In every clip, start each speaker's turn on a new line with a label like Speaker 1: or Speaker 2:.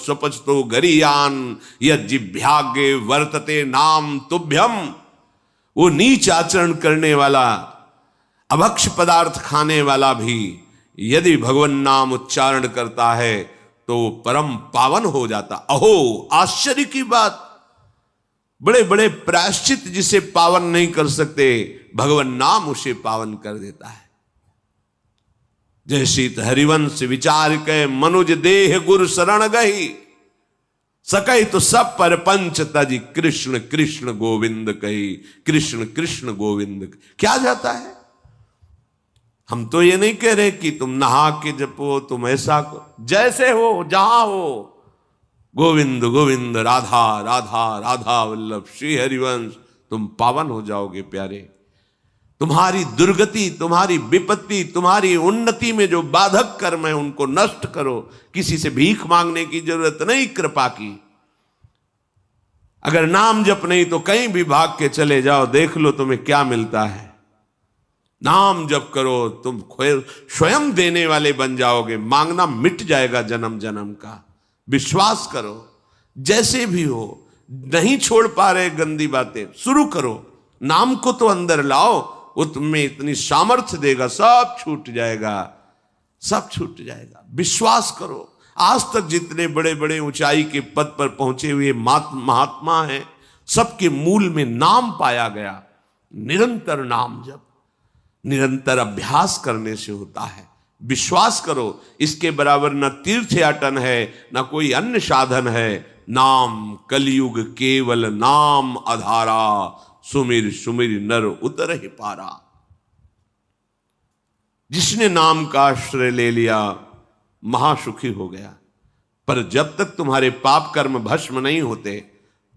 Speaker 1: स्वपचतो गरीयान यज्जिभ्यागे वर्तते नाम तुभ्यम। वो नीच आचरण करने वाला, अभक्ष पदार्थ खाने वाला भी यदि भगवान नाम उच्चारण करता है तो परम पावन हो जाता। अहो आश्चर्य की बात, बड़े बड़े प्रायश्चित जिसे पावन नहीं कर सकते, भगवान नाम उसे पावन कर देता है। जय शीत हरिवंश विचार के मनुज देह गुरु शरण गही, सकई तो सब पर पंच तज कृष्ण कृष्ण गोविंद कही। कृष्ण कृष्ण गोविंद क्या जाता है। हम तो ये नहीं कह रहे कि तुम नहा के जपो, तुम ऐसा जैसे हो जहां हो, गोविंद गोविंद राधा राधा राधा वल्लभ श्री हरिवंश, तुम पावन हो जाओगे प्यारे। तुम्हारी दुर्गति, तुम्हारी विपत्ति, तुम्हारी उन्नति में जो बाधक कर्म है उनको नष्ट करो। किसी से भीख मांगने की जरूरत नहीं, कृपा की। अगर नाम जप नहीं तो कहीं भी भाग के चले जाओ, देख लो तुम्हें क्या मिलता है। नाम जप करो, तुम स्वयं देने वाले बन जाओगे, मांगना मिट जाएगा जन्म जन्म का। विश्वास करो, जैसे भी हो। नहीं छोड़ पा रहे गंदी बातें, शुरू करो, नाम को तो अंदर लाओ, वो तुम्हें इतनी सामर्थ्य देगा, सब छूट जाएगा, सब छूट जाएगा। विश्वास करो। आज तक जितने बड़े बड़े ऊंचाई के पद पर पहुंचे हुए महात्मा हैं, सबके मूल में नाम पाया गया। निरंतर नाम जप, निरंतर अभ्यास करने से होता है। विश्वास करो, इसके बराबर न तीर्थयाटन है, न कोई अन्य साधन है। नाम कलयुग केवल नाम आधारा, सुमिर सुमिर नर उतर ही पारा। जिसने नाम का आश्रय ले लिया महासुखी हो गया। पर जब तक तुम्हारे पाप कर्म भस्म नहीं होते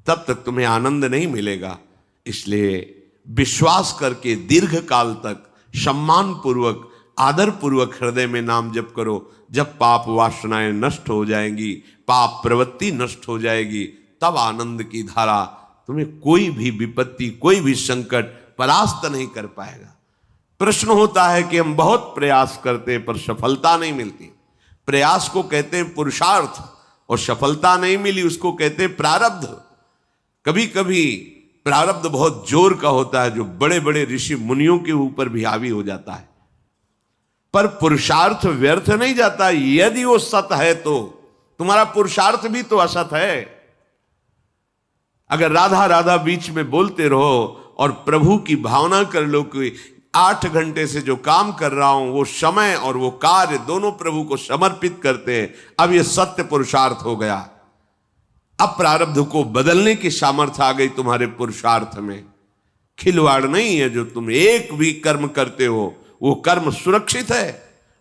Speaker 1: तब तक तुम्हें आनंद नहीं मिलेगा। इसलिए विश्वास करके दीर्घ काल तक सम्मान पूर्वक, आदर पूर्वक हृदय में नाम जप करो। जब पाप वासनाएं नष्ट हो जाएंगी, पाप प्रवृत्ति नष्ट हो जाएगी, तब आनंद की धारा, तुम्हें कोई भी विपत्ति, कोई भी संकट परास्त नहीं कर पाएगा। प्रश्न होता है कि हम बहुत प्रयास करते हैं पर सफलता नहीं मिलती। प्रयास को कहते हैं पुरुषार्थ, और सफलता नहीं मिली उसको कहते हैं प्रारब्ध। कभी कभी प्रारब्ध बहुत जोर का होता है, जो बड़े बड़े ऋषि मुनियों के ऊपर भी हावी हो जाता है। पर पुरुषार्थ व्यर्थ नहीं जाता। यदि वो सत है तो तुम्हारा पुरुषार्थ भी तो असत है। अगर राधा राधा बीच में बोलते रहो और प्रभु की भावना कर लो कि 8 घंटे से जो काम कर रहा हूं वो समय और वो कार्य दोनों प्रभु को समर्पित करते हैं, अब ये सत्य पुरुषार्थ हो गया। अब प्रारब्ध को बदलने की सामर्थ्य आ गई तुम्हारे पुरुषार्थ में। खिलवाड़ नहीं है। जो तुम एक भी कर्म करते हो वो कर्म सुरक्षित है,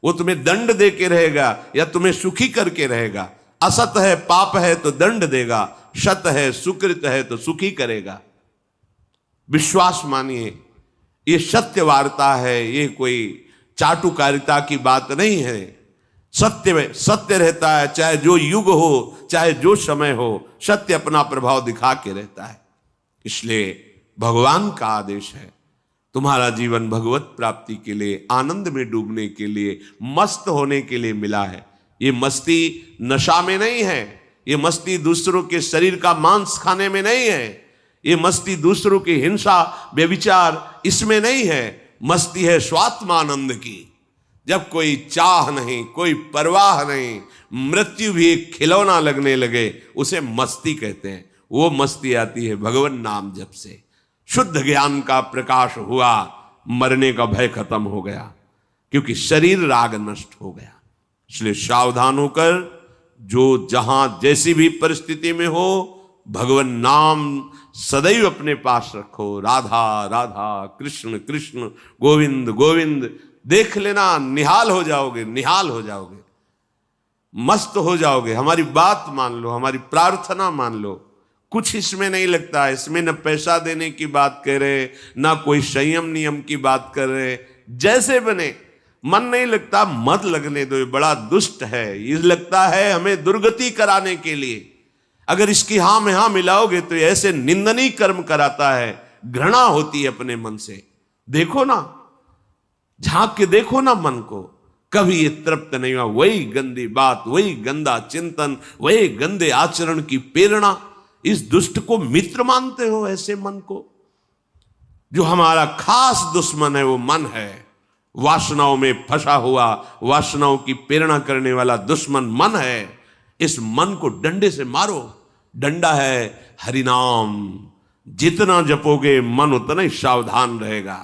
Speaker 1: वो तुम्हें दंड दे के रहेगा या तुम्हें सुखी करके रहेगा। असत है, पाप है तो दंड देगा, सत है, सुकृत है तो सुखी करेगा। विश्वास मानिए, ये सत्य वार्ता है, ये कोई चाटुकारिता की बात नहीं है। सत्य में सत्य रहता है, चाहे जो युग हो, चाहे जो समय हो, सत्य अपना प्रभाव दिखा के रहता है। इसलिए भगवान का आदेश है, तुम्हारा जीवन भगवत प्राप्ति के लिए, आनंद में डूबने के लिए, मस्त होने के लिए मिला है। ये मस्ती नशा में नहीं है, ये मस्ती दूसरों के शरीर का मांस खाने में नहीं है, ये मस्ती दूसरों की हिंसा व्यभिचार इसमें नहीं है। मस्ती है स्वात्मानंद की। जब कोई चाह नहीं, कोई परवाह नहीं, मृत्यु भी एक खिलौना लगने लगे, उसे मस्ती कहते हैं। वो मस्ती आती है भगवान नाम जप से। शुद्ध ज्ञान का प्रकाश हुआ, मरने का भय खत्म हो गया, क्योंकि शरीर राग नष्ट हो गया। इसलिए सावधान होकर जो जहां जैसी भी परिस्थिति में हो, भगवान नाम सदैव अपने पास रखो। राधा राधा, कृष्ण कृष्ण, गोविंद गोविंद। देख लेना, निहाल हो जाओगे, निहाल हो जाओगे, मस्त हो जाओगे। हमारी बात मान लो, हमारी प्रार्थना मान लो। कुछ इसमें नहीं लगता है। इसमें न पैसा देने की बात कर रहे, ना कोई संयम नियम की बात कर रहे। जैसे बने, मन नहीं लगता, मत लगने दो, ये बड़ा दुष्ट है। ये लगता है हमें दुर्गति कराने के लिए। अगर इसकी हाँ में हाँ मिलाओगे तो ऐसे निंदनीय कर्म कराता है, घृणा होती है अपने मन से। देखो ना, झांक के देखो ना मन को, कभी ये तृप्त नहीं हुआ। वही गंदी बात, वही गंदा चिंतन, वही गंदे आचरण की प्रेरणा। इस दुष्ट को मित्र मानते हो? ऐसे मन को, जो हमारा खास दुश्मन है वो मन है, वासनाओं में फंसा हुआ, वासनाओं की प्रेरणा करने वाला दुश्मन मन है। इस मन को डंडे से मारो। डंडा है हरिनाम, जितना जपोगे मन उतना ही सावधान रहेगा।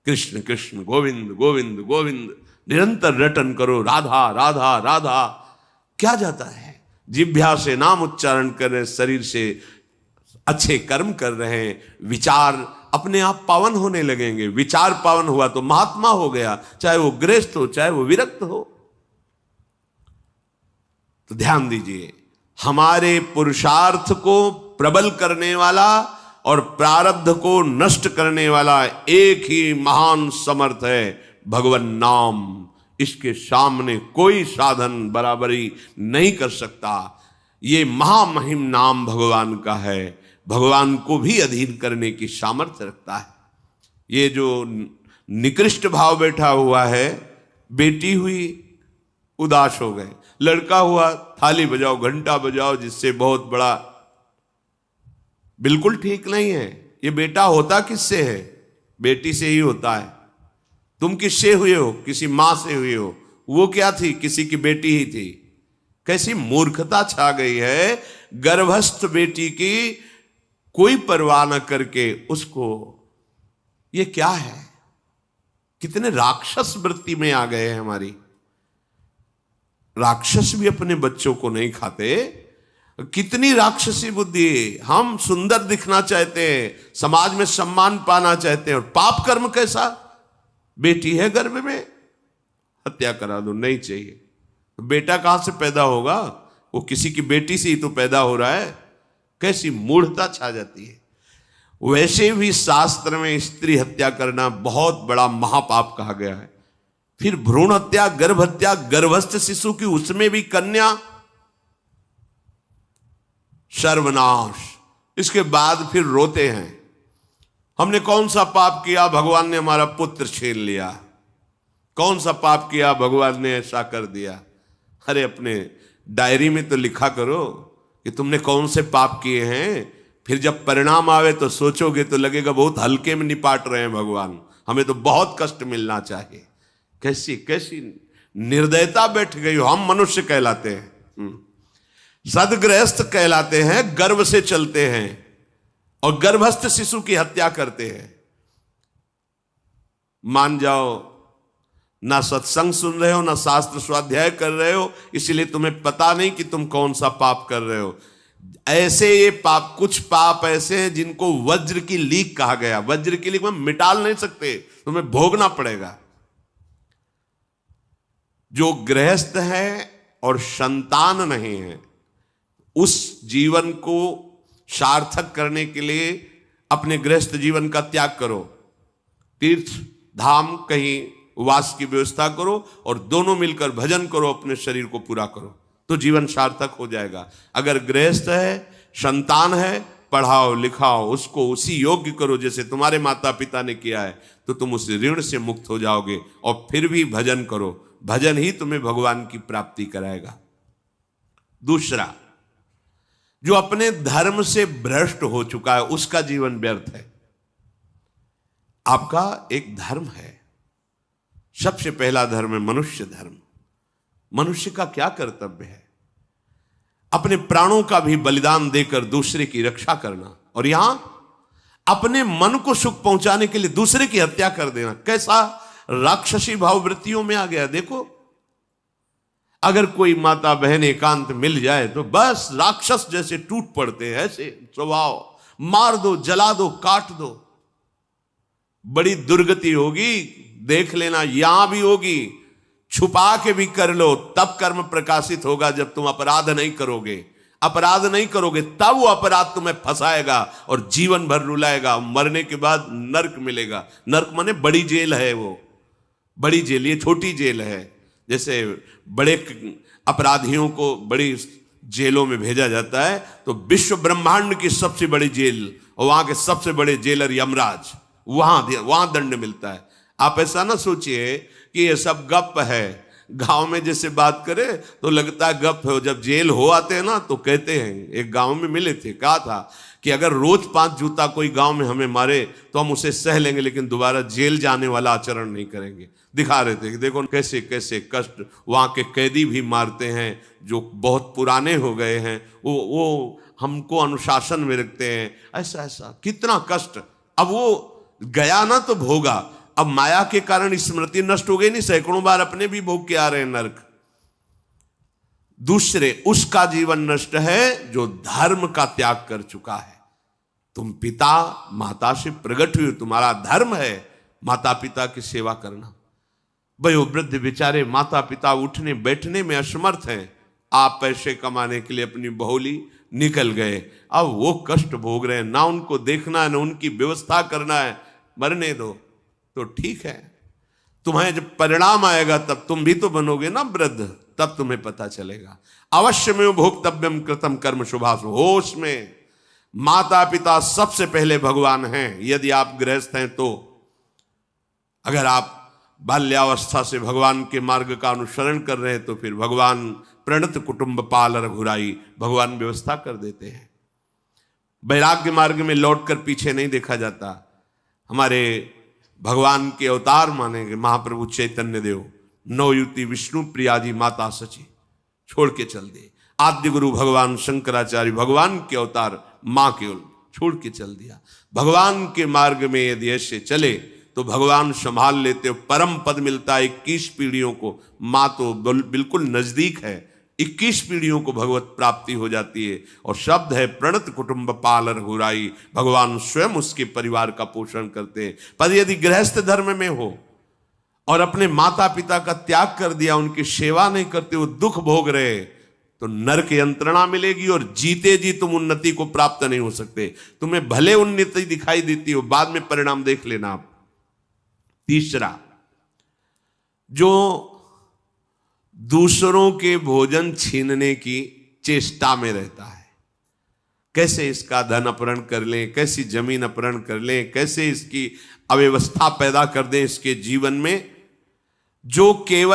Speaker 1: कृष्ण कृष्ण गोविंद गोविंद गोविंद निरंतर रटन करो, राधा राधा राधा। क्या जाता है? जिह्वा से नाम उच्चारण कर रहे, शरीर से अच्छे कर्म कर रहे हैं, विचार अपने आप पावन होने लगेंगे। विचार पावन हुआ तो महात्मा हो गया, चाहे वो गृहस्थ हो चाहे वो विरक्त हो। तो ध्यान दीजिए, हमारे पुरुषार्थ को प्रबल करने वाला और प्रारब्ध को नष्ट करने वाला एक ही महान समर्थ है, भगवान नाम। इसके सामने कोई साधन बराबरी नहीं कर सकता। ये महामहिम नाम भगवान का है, भगवान को भी अधीन करने की सामर्थ्य रखता है। ये जो निकृष्ट भाव बैठा हुआ है, बेटी हुई उदास हो गए, लड़का हुआ थाली बजाओ घंटा बजाओ, जिससे बहुत बड़ा, बिल्कुल ठीक नहीं है। ये बेटा होता किससे है? बेटी से ही होता है। तुम किससे हुए हो? किसी मां से हुए हो। वो क्या थी? किसी की बेटी ही थी। कैसी मूर्खता छा गई है, गर्भस्थ बेटी की कोई परवाह न करके उसको, ये क्या है? कितने राक्षस वृत्ति में आ गए हैं हमारी। राक्षस भी अपने बच्चों को नहीं खाते। कितनी राक्षसी बुद्धि। हम सुंदर दिखना चाहते हैं, समाज में सम्मान पाना चाहते हैं, और पाप कर्म कैसा? बेटी है गर्भ में, हत्या करा दो, नहीं चाहिए। तो बेटा कहां से पैदा होगा? वो किसी की बेटी से ही तो पैदा हो रहा है। कैसी मूढ़ता छा जाती है। वैसे भी शास्त्र में स्त्री हत्या करना बहुत बड़ा महापाप कहा गया है। फिर भ्रूण हत्या, गर्भ हत्या, गर्भस्थ शिशु की, उसमें भी कन्या, सर्वनाश। इसके बाद फिर रोते हैं, हमने कौन सा पाप किया, भगवान ने हमारा पुत्र छीन लिया। कौन सा पाप किया, भगवान ने ऐसा कर दिया। अरे अपने डायरी में तो लिखा करो कि तुमने कौन से पाप किए हैं। फिर जब परिणाम आवे तो सोचोगे तो लगेगा बहुत हल्के में निपाट रहे हैं भगवान, हमें तो बहुत कष्ट मिलना चाहिए। कैसी कैसी निर्दयता बैठ गई हो। हम मनुष्य कहलाते हैं, सदगृहस्थ कहलाते हैं, गर्भ से चलते हैं और गर्भस्थ शिशु की हत्या करते हैं। मान जाओ, ना सत्संग सुन रहे हो, ना शास्त्र स्वाध्याय कर रहे हो, इसलिए तुम्हें पता नहीं कि तुम कौन सा पाप कर रहे हो। ऐसे ये पाप, कुछ पाप ऐसे हैं जिनको वज्र की लीक कहा गया। वज्र की लीक में मिटाल नहीं सकते, तुम्हें भोगना पड़ेगा। जो गृहस्थ है और संतान नहीं है, उस जीवन को सार्थक करने के लिए अपने गृहस्थ जीवन का त्याग करो, तीर्थ धाम कहीं वास की व्यवस्था करो और दोनों मिलकर भजन करो, अपने शरीर को पूरा करो, तो जीवन सार्थक हो जाएगा। अगर गृहस्थ है, संतान है, पढ़ाओ लिखाओ, उसको उसी योग्य करो जैसे तुम्हारे माता पिता ने किया है, तो तुम उस ऋण से मुक्त हो जाओगे। और फिर भी भजन करो, भजन ही तुम्हें भगवान की प्राप्ति कराएगा। दूसरा, जो अपने धर्म से भ्रष्ट हो चुका है, उसका जीवन व्यर्थ है। आपका एक धर्म है, सबसे पहला धर्म है मनुष्य धर्म। मनुष्य का क्या कर्तव्य है? अपने प्राणों का भी बलिदान देकर दूसरे की रक्षा करना, और यहां अपने मन को सुख पहुंचाने के लिए दूसरे की हत्या कर देना। कैसा राक्षसी भाव वृत्तियों में आ गया। देखो, अगर कोई माता बहन एकांत मिल जाए तो बस राक्षस जैसे टूट पड़ते हैं। ऐसे स्वभाव, मार दो, जला दो, काट दो। बड़ी दुर्गति होगी, देख लेना, यहां भी होगी। छुपा के भी कर लो, तब कर्म प्रकाशित होगा। जब तुम अपराध नहीं करोगे, अपराध नहीं करोगे, तब वो अपराध तुम्हें फंसाएगा और जीवन भर रुलाएगा। मरने के बाद नर्क मिलेगा। नर्क माने बड़ी जेल है, वो बड़ी जेल, ये छोटी जेल है। जैसे बड़े अपराधियों को बड़ी जेलों में भेजा जाता है, तो विश्व ब्रह्मांड की सबसे बड़ी जेल और वहां के सबसे बड़े जेलर यमराज, वहां दंड मिलता है। आप ऐसा ना सोचिए कि ये सब गप है। गांव में जैसे बात करे तो लगता है गप है, जब जेल हो आते हैं ना तो कहते हैं, एक गांव में मिले थे, कहा था कि अगर रोज 5 जूता कोई गांव में हमें मारे तो हम उसे सह लेंगे, लेकिन दोबारा जेल जाने वाला आचरण नहीं करेंगे। दिखा रहे थे कि देखो कैसे कैसे कष्ट वहां के कैदी भी मारते हैं जो बहुत पुराने हो गए हैं, वो हमको अनुशासन में रखते हैं, ऐसा ऐसा कितना कष्ट। अब वो गया ना तो भोगा, अब माया के कारण स्मृति नष्ट हो गई नहीं, सैकड़ों बार अपने भी भोग के आ रहे हैं नरक। दूसरे उसका जीवन नष्ट है जो धर्म का त्याग कर चुका है। तुम पिता माता से प्रकट हुए, तुम्हारा धर्म है माता पिता की सेवा करना। वयोवृद्ध बेचारे माता पिता उठने बैठने में असमर्थ हैं, आप पैसे कमाने के लिए अपनी बहुली निकल गए, अब वो कष्ट भोग रहे हैं, ना उनको देखना है ना उनकी व्यवस्था करना है, मरने दो तो ठीक है। तुम्हें जब परिणाम आएगा तब तुम भी तो बनोगे ना वृद्ध, तब तुम्हें पता चलेगा। अवश्य में भोक्तव्यम कृतम कर्म शुभाशु, होश में माता पिता सबसे पहले भगवान हैं यदि आप गृहस्थ हैं तो। अगर आप बाल्यावस्था से भगवान के मार्ग का अनुसरण कर रहे हैं तो फिर भगवान प्रणत कुटुंब पाल रघुराई, भगवान व्यवस्था कर देते हैं। वैराग्य मार्ग में लौटकर पीछे नहीं देखा जाता। हमारे भगवान के अवतार मानेंगे महाप्रभु चैतन्य देव, नवयुति विष्णु प्रिया जी माता सची छोड़ के चल दिए। आद्य गुरु भगवान शंकराचार्य भगवान के अवतार मां केवल छोड़ के चल दिया। भगवान के मार्ग में यदि ऐसे चले तो भगवान संभाल लेते हो, परम पद मिलता है 21 पीढ़ियों को। मां तो बिल्कुल नजदीक है, 21 पीढ़ियों को भगवत प्राप्ति हो जाती है। और शब्द है प्रणत कुटुंब पाल रघुराई, भगवान स्वयं उसके परिवार का पोषण करते हैं। पर यदि गृहस्थ धर्म में हो और अपने माता पिता का त्याग कर दिया, उनकी सेवा नहीं करते, वो दुख भोग रहे, तो नरक यंत्रणा मिलेगी और जीते जी तुम उन्नति को प्राप्त नहीं हो सकते। तुम्हें भले उन्नति दिखाई देती हो, बाद में परिणाम देख लेना आप। तीसरा, जो दूसरों के भोजन छीनने की चेष्टा में रहता है, कैसे इसका धन अपहरण कर लें, कैसी जमीन अपहरण कर लें, कैसे इसकी अव्यवस्था पैदा कर दें इसके जीवन में, जो केवल